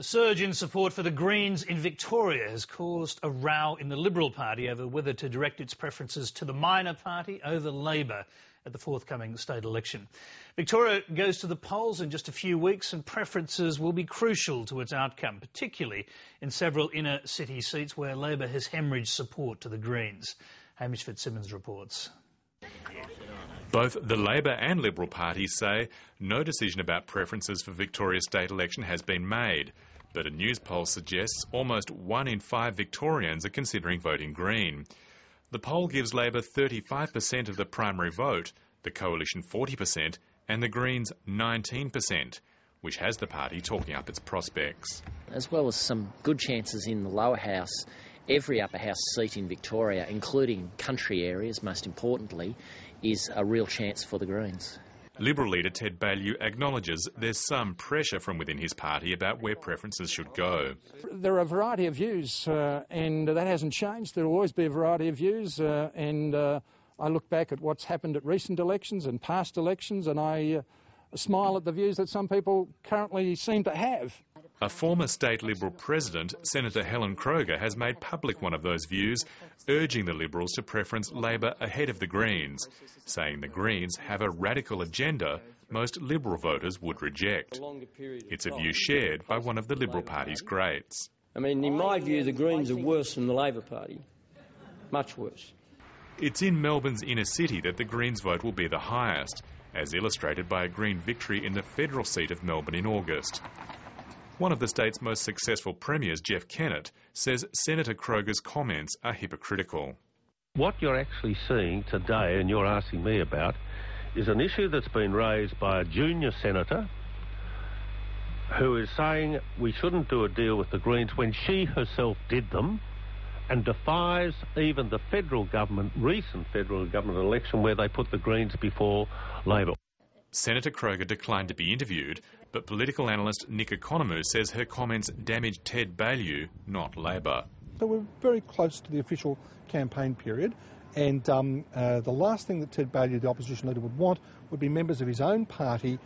A surge in support for the Greens in Victoria has caused a row in the Liberal Party over whether to direct its preferences to the minor party over Labor at the forthcoming state election. Victoria goes to the polls in just a few weeks and preferences will be crucial to its outcome, particularly in several inner city seats where Labor has hemorrhaged support to the Greens. Hamish Fitzsimmons reports. Both the Labor and Liberal parties say no decision about preferences for Victoria's state election has been made, but a news poll suggests almost 1 in 5 Victorians are considering voting Green. The poll gives Labor 35% of the primary vote, the Coalition 40% and the Greens 19%, which has the party talking up its prospects. As well as some good chances in the lower house, every upper house seat in Victoria, including country areas most importantly, is a real chance for the Greens. Liberal leader Ted Baillieu acknowledges there's some pressure from within his party about where preferences should go. There are a variety of views and that hasn't changed. There will always be a variety of views and I look back at what's happened at recent elections and past elections and I smile at the views that some people currently seem to have. A former state Liberal president, Senator Helen Kroger, has made public one of those views, urging the Liberals to preference Labor ahead of the Greens, saying the Greens have a radical agenda most Liberal voters would reject. It's a view shared by one of the Liberal Party's greats. I mean, in my view, the Greens are worse than the Labor Party. Much worse. It's in Melbourne's inner city that the Greens vote will be the highest, as illustrated by a Green victory in the federal seat of Melbourne in August. One of the state's most successful premiers, Jeff Kennett, says Senator Kroger's comments are hypocritical. What you're actually seeing today, and you're asking me about, is an issue that's been raised by a junior senator who is saying we shouldn't do a deal with the Greens when she herself did them, and defies even the federal government, recent federal government election where they put the Greens before Labor. Senator Kroger declined to be interviewed, but political analyst Nick Economou says her comments damaged Ted Baillieu, not Labor. So we're very close to the official campaign period, and the last thing that Ted Baillieu, the opposition leader, would want would be members of his own party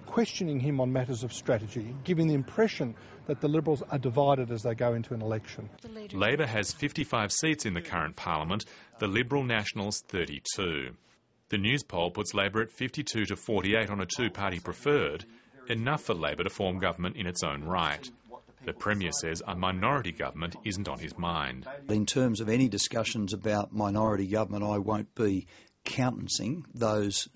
questioning him on matters of strategy, giving the impression that the Liberals are divided as they go into an election. Labor has 55 seats in the current parliament, the Liberal Nationals 32. The news poll puts Labor at 52 to 48 on a two-party preferred, enough for Labor to form government in its own right. The Premier says a minority government isn't on his mind. In terms of any discussions about minority government, I won't be countenancing those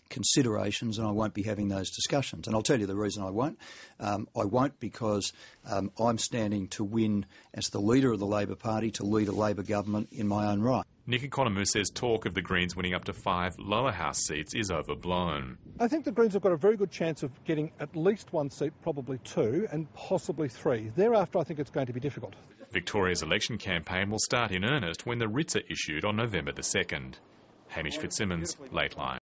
considerations and I won't be having those discussions. And I'll tell you the reason I won't. I won't because I'm standing to win as the leader of the Labor Party to lead a Labor government in my own right. Nick Economou says talk of the Greens winning up to 5 lower house seats is overblown. I think the Greens have got a very good chance of getting at least 1 seat, probably 2, and possibly 3. Thereafter, I think it's going to be difficult. Victoria's election campaign will start in earnest when the writs are issued on November the 2nd. Hamish Fitzsimmons, Lateline.